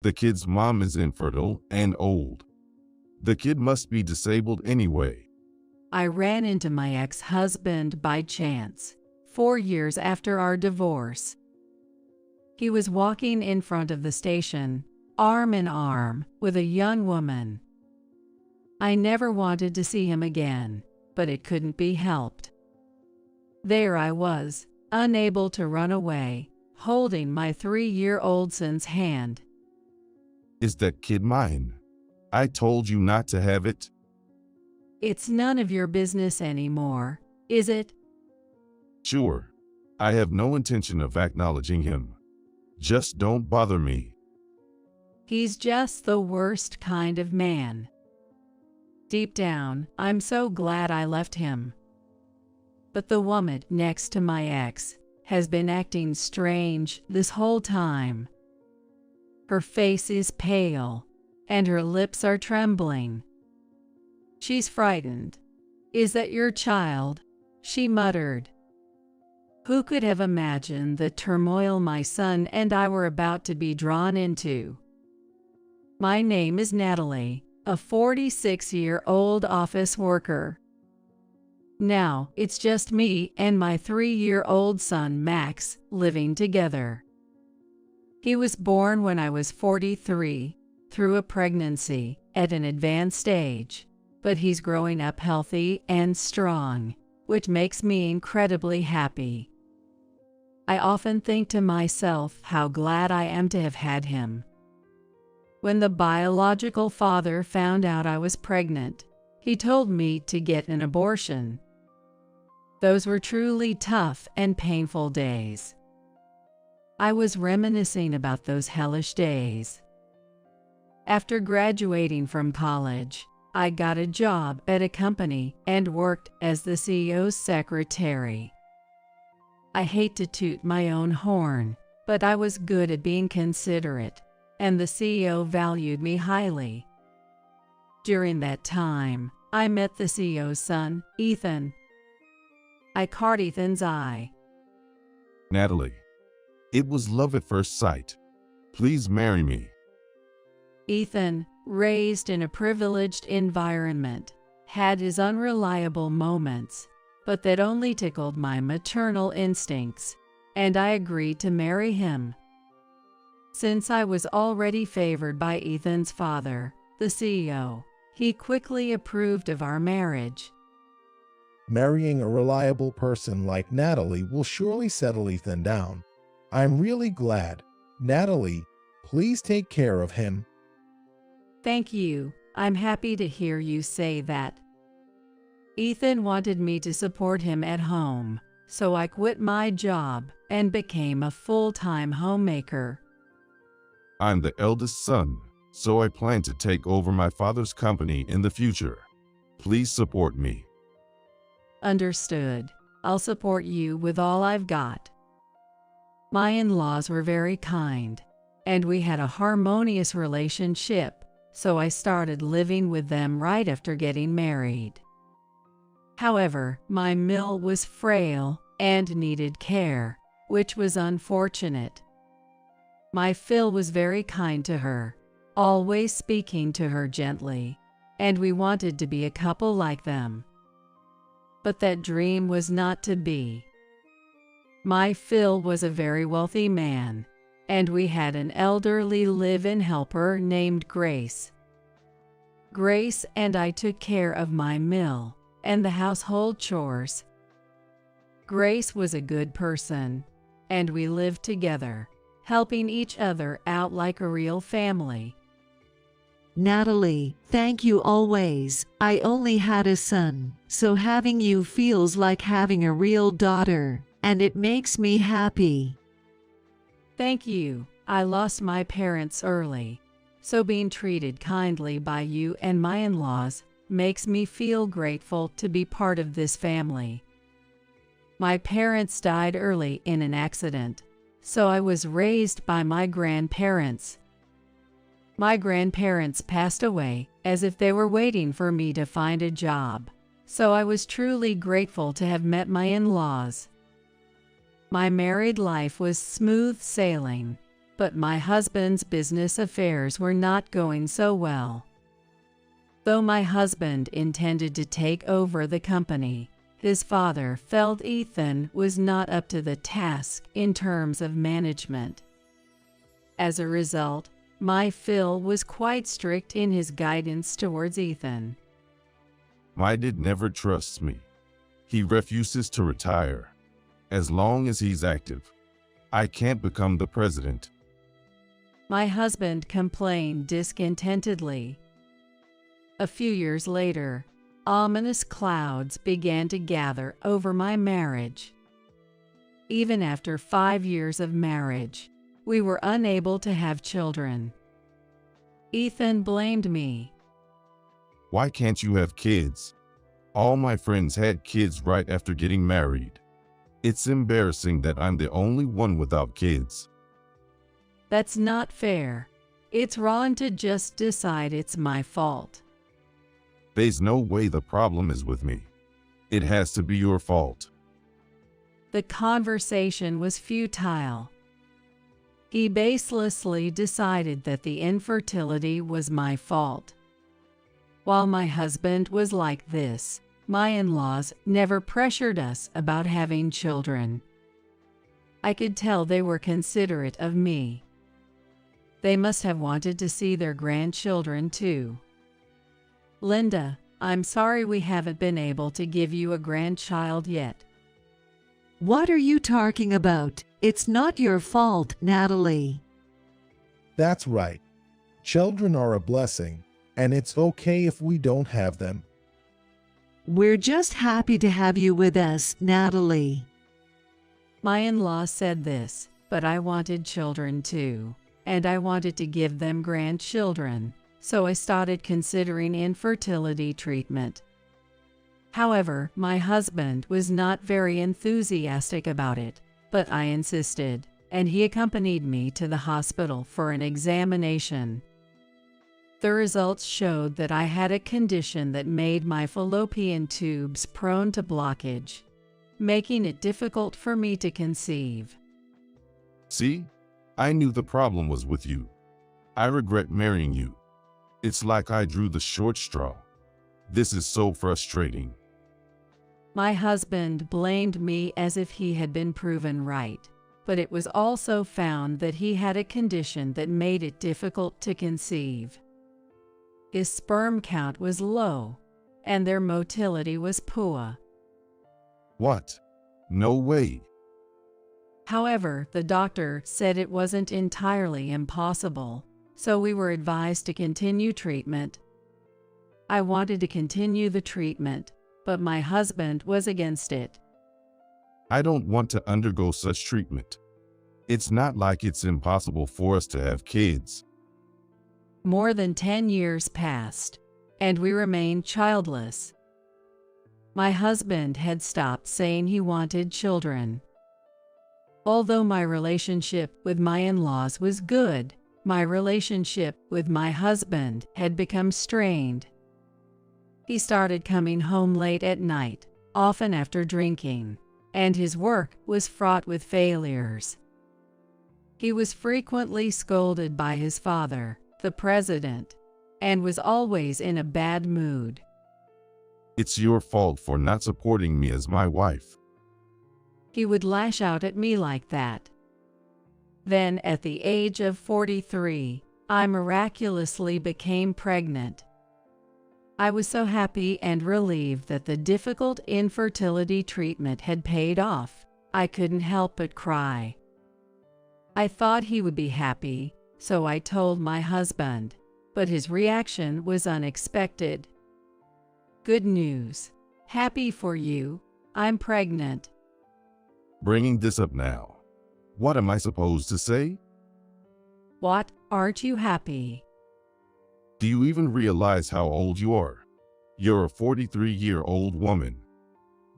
The kid's mom is infertile and old. The kid must be disabled anyway. I ran into my ex-husband by chance, 4 years after our divorce. He was walking in front of the station, arm in arm, with a young woman. I never wanted to see him again, but it couldn't be helped. There I was, unable to run away, holding my 3-year-old son's hand. Is that kid mine? I told you not to have it. It's none of your business anymore, is it? Sure. I have no intention of acknowledging him. Just don't bother me. He's just the worst kind of man. Deep down, I'm so glad I left him. But the woman next to my ex has been acting strange this whole time. Her face is pale, and her lips are trembling. She's frightened. Is that your child? She muttered. Who could have imagined the turmoil my son and I were about to be drawn into? My name is Natalie, a 46-year-old office worker. Now, it's just me and my 3-year-old son Max living together. He was born when I was 43, through a pregnancy, at an advanced stage, but he's growing up healthy and strong, which makes me incredibly happy. I often think to myself how glad I am to have had him. When the biological father found out I was pregnant, he told me to get an abortion. Those were truly tough and painful days. I was reminiscing about those hellish days. After graduating from college, I got a job at a company and worked as the CEO's secretary. I hate to toot my own horn, but I was good at being considerate, and the CEO valued me highly. During that time, I met the CEO's son, Ethan. I caught Ethan's eye. Natalie, it was love at first sight. Please marry me. Ethan, raised in a privileged environment, had his unreliable moments, but that only tickled my maternal instincts, and I agreed to marry him. Since I was already favored by Ethan's father, the CEO, he quickly approved of our marriage. Marrying a reliable person like Natalie will surely settle Ethan down. I'm really glad. Natalie, please take care of him. Thank you. I'm happy to hear you say that. Ethan wanted me to support him at home, so I quit my job and became a full-time homemaker. I'm the eldest son, so I plan to take over my father's company in the future. Please support me. Understood. I'll support you with all I've got. My in-laws were very kind, and we had a harmonious relationship, so I started living with them right after getting married. However, my mill was frail and needed care, which was unfortunate. My Phil was very kind to her, always speaking to her gently, and we wanted to be a couple like them. But that dream was not to be. My Phil was a very wealthy man, and we had an elderly live-in helper named Grace. Grace and I took care of my mill and the household chores. Grace was a good person, and we lived together, helping each other out like a real family. Natalie, thank you always. I only had a son, so having you feels like having a real daughter, and it makes me happy. Thank you. I lost my parents early, so being treated kindly by you and my in-laws makes me feel grateful to be part of this family. My parents died early in an accident, so I was raised by my grandparents. My grandparents passed away as if they were waiting for me to find a job, so I was truly grateful to have met my in-laws. My married life was smooth sailing, But my husband's business affairs were not going so well. Though my husband intended to take over the company, his father felt Ethan was not up to the task in terms of management. As a result, my Phil was quite strict in his guidance towards Ethan. My dad never trusts me. He refuses to retire. As long as he's active, I can't become the president. My husband complained discontentedly. A few years later, ominous clouds began to gather over my marriage. Even after 5 years of marriage, we were unable to have children. Ethan blamed me. Why can't you have kids? All my friends had kids right after getting married. It's embarrassing that I'm the only one without kids. That's not fair. It's wrong to just decide it's my fault. There's no way the problem is with me. It has to be your fault. The conversation was futile. He baselessly decided that the infertility was my fault. While my husband was like this, my in-laws never pressured us about having children. I could tell they were considerate of me. They must have wanted to see their grandchildren too. Linda, I'm sorry we haven't been able to give you a grandchild yet. What are you talking about? It's not your fault, Natalie. That's right. Children are a blessing, and it's okay if we don't have them. We're just happy to have you with us, Natalie. My in-law said this, but I wanted children too, and I wanted to give them grandchildren, so I started considering infertility treatment. However, my husband was not very enthusiastic about it, but I insisted, and he accompanied me to the hospital for an examination. The results showed that I had a condition that made my fallopian tubes prone to blockage, making it difficult for me to conceive. See? I knew the problem was with you. I regret marrying you. It's like I drew the short straw. This is so frustrating. My husband blamed me as if he had been proven right, but it was also found that he had a condition that made it difficult to conceive. His sperm count was low, and their motility was poor. What? No way. However, the doctor said it wasn't entirely impossible, so we were advised to continue treatment. I wanted to continue the treatment, but my husband was against it. I don't want to undergo such treatment. It's not like it's impossible for us to have kids. More than 10 years passed, and we remained childless. My husband had stopped saying he wanted children. Although my relationship with my in-laws was good, my relationship with my husband had become strained. He started coming home late at night, often after drinking, and his work was fraught with failures. He was frequently scolded by his father, the president, and was always in a bad mood. It's your fault for not supporting me as my wife. He would lash out at me like that. Then, at the age of 43, I miraculously became pregnant. I was so happy and relieved that the difficult infertility treatment had paid off, I couldn't help but cry. I thought he would be happy, so I told my husband, but his reaction was unexpected. Good news. Happy for you. I'm pregnant. Bringing this up now. What am I supposed to say? What? Aren't you happy? Do you even realize how old you are? You're a 43-year-old woman.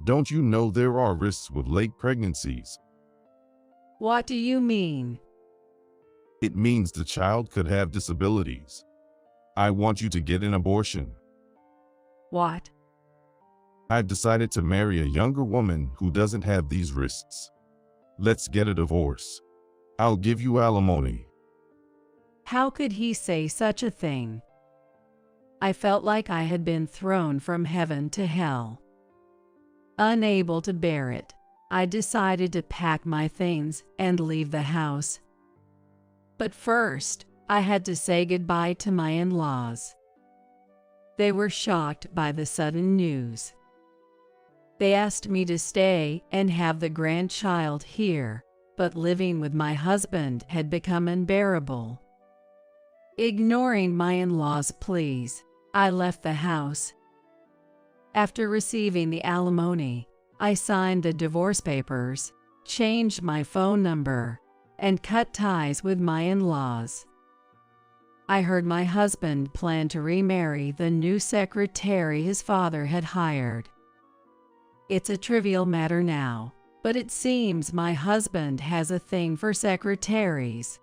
Don't you know there are risks with late pregnancies? What do you mean? It means the child could have disabilities. I want you to get an abortion. What? I've decided to marry a younger woman who doesn't have these risks. Let's get a divorce. I'll give you alimony. How could he say such a thing? I felt like I had been thrown from heaven to hell. Unable to bear it, I decided to pack my things and leave the house. But first, I had to say goodbye to my in-laws. They were shocked by the sudden news. They asked me to stay and have the grandchild here, but living with my husband had become unbearable. Ignoring my in-laws' pleas, I left the house. After receiving the alimony, I signed the divorce papers, changed my phone number, and cut ties with my in-laws. I heard my husband planned to remarry the new secretary his father had hired. It's a trivial matter now, but it seems my husband has a thing for secretaries.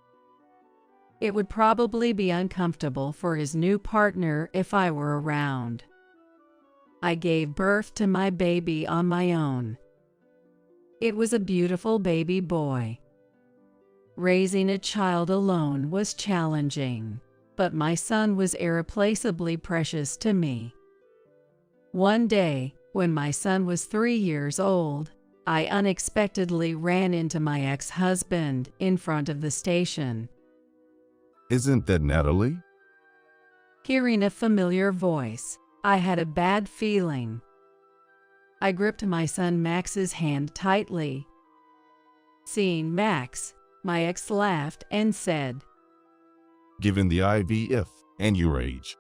It would probably be uncomfortable for his new partner if I were around. I gave birth to my baby on my own. It was a beautiful baby boy. Raising a child alone was challenging, but my son was irreplaceably precious to me. One day, when my son was 3 years old, I unexpectedly ran into my ex-husband in front of the station. Isn't that Natalie? Hearing a familiar voice, I had a bad feeling. I gripped my son Max's hand tightly. Seeing Max, my ex laughed and said, Given the IVF and your age,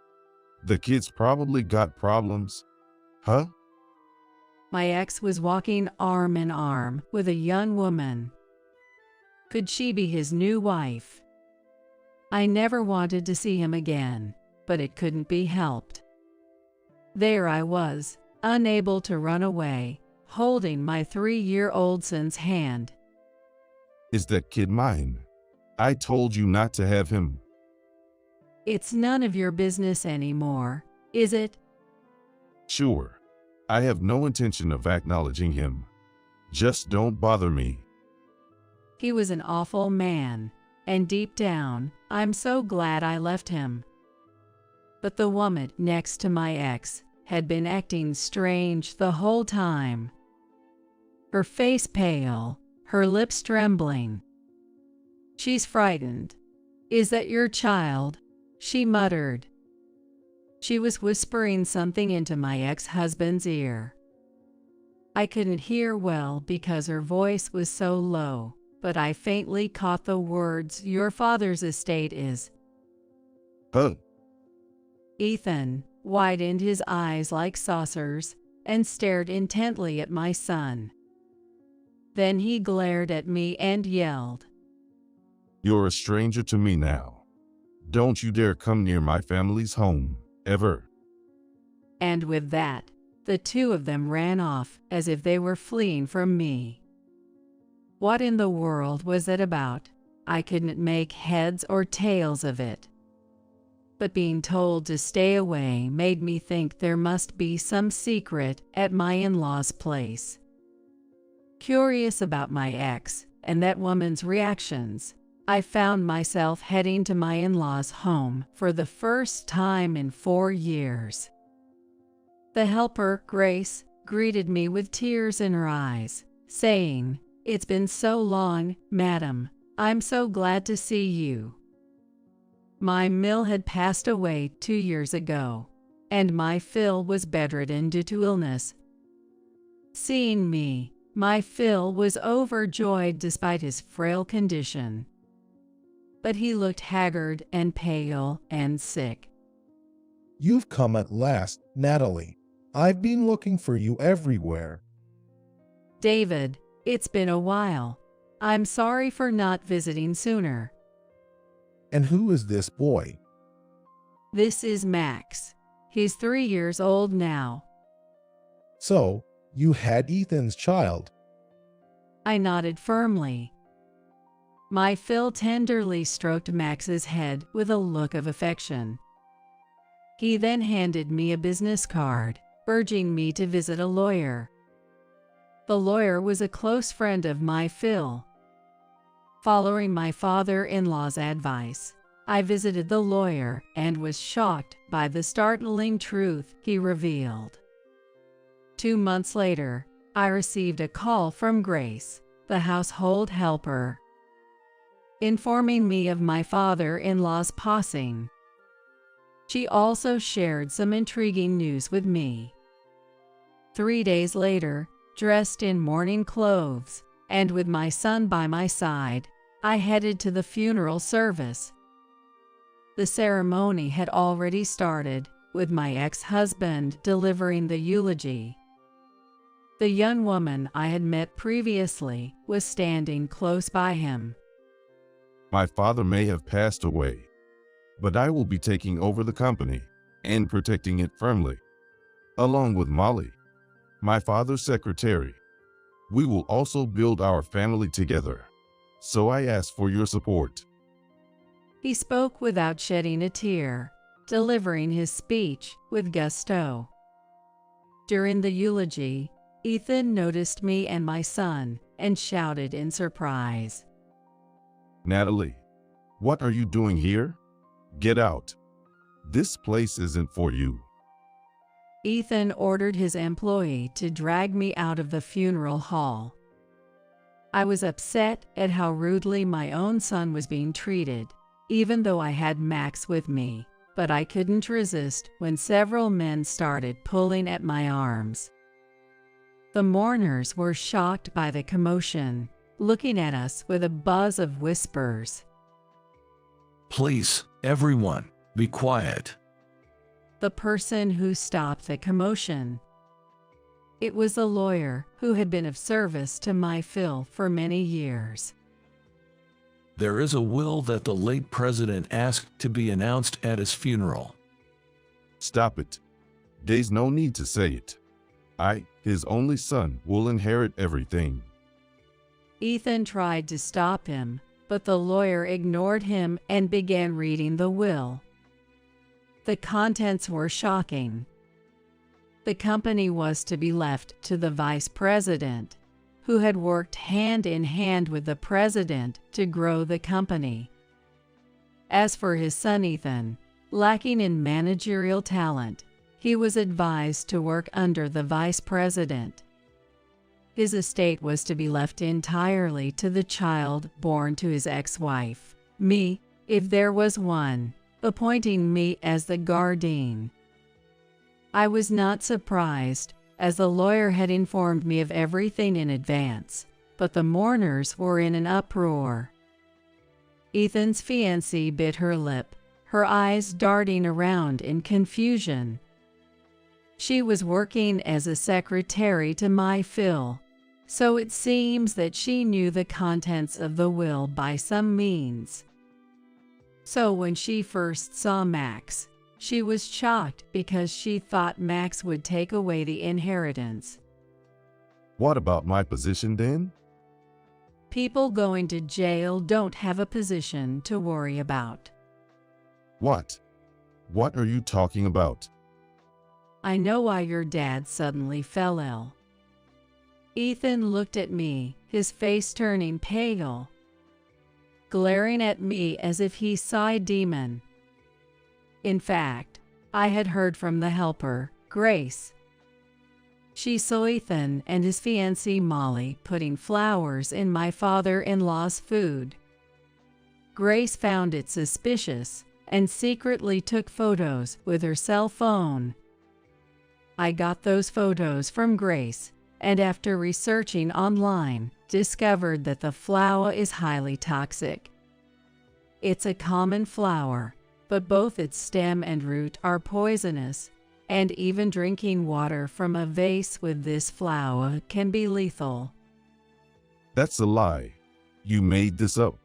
the kids probably got problems, huh? My ex was walking arm in arm with a young woman. Could she be his new wife? I never wanted to see him again, but it couldn't be helped. There I was, unable to run away, holding my 3-year-old son's hand. Is that kid mine? I told you not to have him. It's none of your business anymore, is it? Sure. I have no intention of acknowledging him. Just don't bother me. He was an awful man, and deep down, I'm so glad I left him. But the woman next to my ex had been acting strange the whole time. Her face pale, her lips trembling. She's frightened. Is that your child? She muttered. She was whispering something into my ex-husband's ear. I couldn't hear well because her voice was so low, but I faintly caught the words, "Your father's estate is." Huh? Ethan widened his eyes like saucers and stared intently at my son. Then he glared at me and yelled, You're a stranger to me now. Don't you dare come near my family's home, ever. And with that, the two of them ran off as if they were fleeing from me. What in the world was it about? I couldn't make heads or tails of it. But being told to stay away made me think there must be some secret at my in-laws' place. Curious about my ex and that woman's reactions, I found myself heading to my in-laws' home for the first time in 4 years. The helper, Grace, greeted me with tears in her eyes, saying, "It's been so long, madam. I'm so glad to see you." My Mill had passed away 2 years ago, and my Phil was bedridden due to illness. Seeing me, my Phil was overjoyed despite his frail condition. But he looked haggard and pale and sick. You've come at last, Natalie. I've been looking for you everywhere. David, it's been a while. I'm sorry for not visiting sooner. And who is this boy? This is Max. He's 3 years old now. So, you had Ethan's child. I nodded firmly. My Phil tenderly stroked Max's head with a look of affection. He then handed me a business card, urging me to visit a lawyer. The lawyer was a close friend of my Phil. Following my father-in-law's advice, I visited the lawyer and was shocked by the startling truth he revealed. 2 months later, I received a call from Grace, the household helper, informing me of my father-in-law's passing. She also shared some intriguing news with me. 3 days later, dressed in mourning clothes, and with my son by my side, I headed to the funeral service. The ceremony had already started, with my ex-husband delivering the eulogy. The young woman I had met previously was standing close by him. My father may have passed away, but I will be taking over the company and protecting it firmly, along with Molly, my father's secretary. We will also build our family together, so I ask for your support. He spoke without shedding a tear, delivering his speech with gusto. During the eulogy, Ethan noticed me and my son and shouted in surprise, Natalie, what are you doing here? Get out. This place isn't for you. Ethan ordered his employee to drag me out of the funeral hall. I was upset at how rudely my own son was being treated, even though I had Max with me, but I couldn't resist when several men started pulling at my arms. The mourners were shocked by the commotion, looking at us with a buzz of whispers. Please, everyone, be quiet. The person who stopped the commotion. It was a lawyer who had been of service to my Phil for many years. There is a will that the late president asked to be announced at his funeral. Stop it. There's no need to say it. I, his only son, will inherit everything. Ethan tried to stop him, but the lawyer ignored him and began reading the will. The contents were shocking. The company was to be left to the vice president, who had worked hand in hand with the president to grow the company. As for his son Ethan, lacking in managerial talent, he was advised to work under the vice president. His estate was to be left entirely to the child born to his ex-wife, me, if there was one, appointing me as the guardian. I was not surprised, as the lawyer had informed me of everything in advance, but the mourners were in an uproar. Ethan's fiancée bit her lip, her eyes darting around in confusion. She was working as a secretary to my Phil, so it seems that she knew the contents of the will by some means. So when she first saw Max, she was shocked because she thought Max would take away the inheritance. What about my position then? People going to jail don't have a position to worry about. What? What are you talking about? I know why your dad suddenly fell ill. Ethan looked at me, his face turning pale, glaring at me as if he saw a demon. In fact, I had heard from the helper, Grace. She saw Ethan and his fiancée Molly putting flowers in my father-in-law's food. Grace found it suspicious and secretly took photos with her cell phone. I got those photos from Grace, and after researching online, discovered that the flower is highly toxic. It's a common flower, but both its stem and root are poisonous, and even drinking water from a vase with this flower can be lethal. That's a lie. You made this up.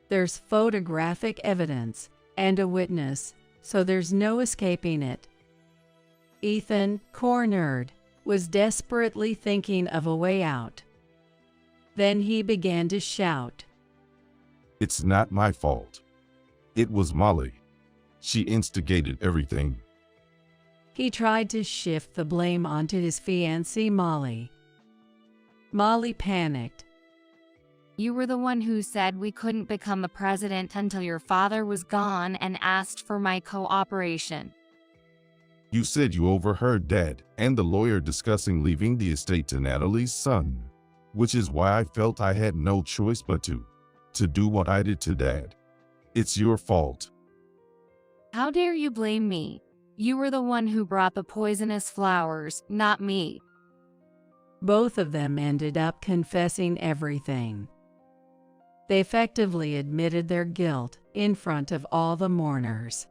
There's photographic evidence and a witness, so there's no escaping it. Ethan, cornered, was desperately thinking of a way out. Then he began to shout. It's not my fault. It was Molly. She instigated everything. He tried to shift the blame onto his fiancée Molly. Molly panicked. You were the one who said we couldn't become the president until your father was gone and asked for my cooperation. You said you overheard Dad and the lawyer discussing leaving the estate to Natalie's son, which is why I felt I had no choice but to do what I did to Dad. It's your fault. How dare you blame me? You were the one who brought the poisonous flowers, not me. Both of them ended up confessing everything. They effectively admitted their guilt in front of all the mourners.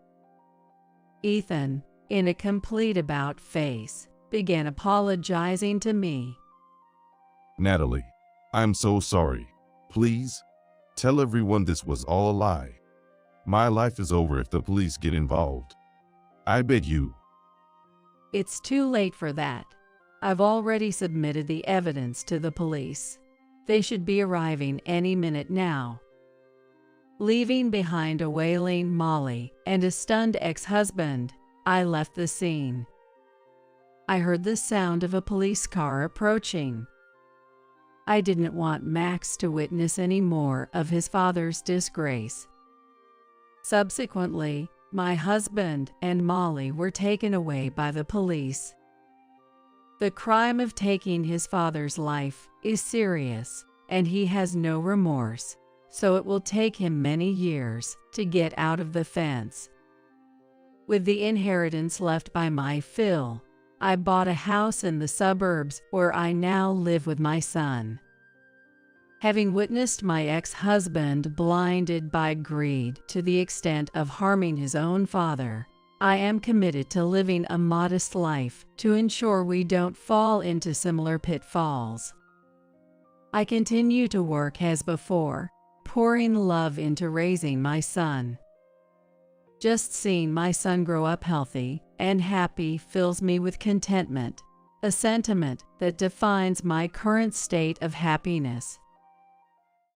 Ethan, in a complete about-face, began apologizing to me. Natalie, I'm so sorry. Please, tell everyone this was all a lie. My life is over if the police get involved. I beg you. It's too late for that. I've already submitted the evidence to the police. They should be arriving any minute now. Leaving behind a wailing Molly and a stunned ex-husband, I left the scene. I heard the sound of a police car approaching. I didn't want Max to witness any more of his father's disgrace. Subsequently, my husband and Molly were taken away by the police. The crime of taking his father's life is serious, and he has no remorse, so it will take him many years to get out of the fence. With the inheritance left by my Phil, I bought a house in the suburbs where I now live with my son. Having witnessed my ex-husband blinded by greed to the extent of harming his own father, I am committed to living a modest life to ensure we don't fall into similar pitfalls. I continue to work as before, pouring love into raising my son. Just seeing my son grow up healthy and happy fills me with contentment, a sentiment that defines my current state of happiness.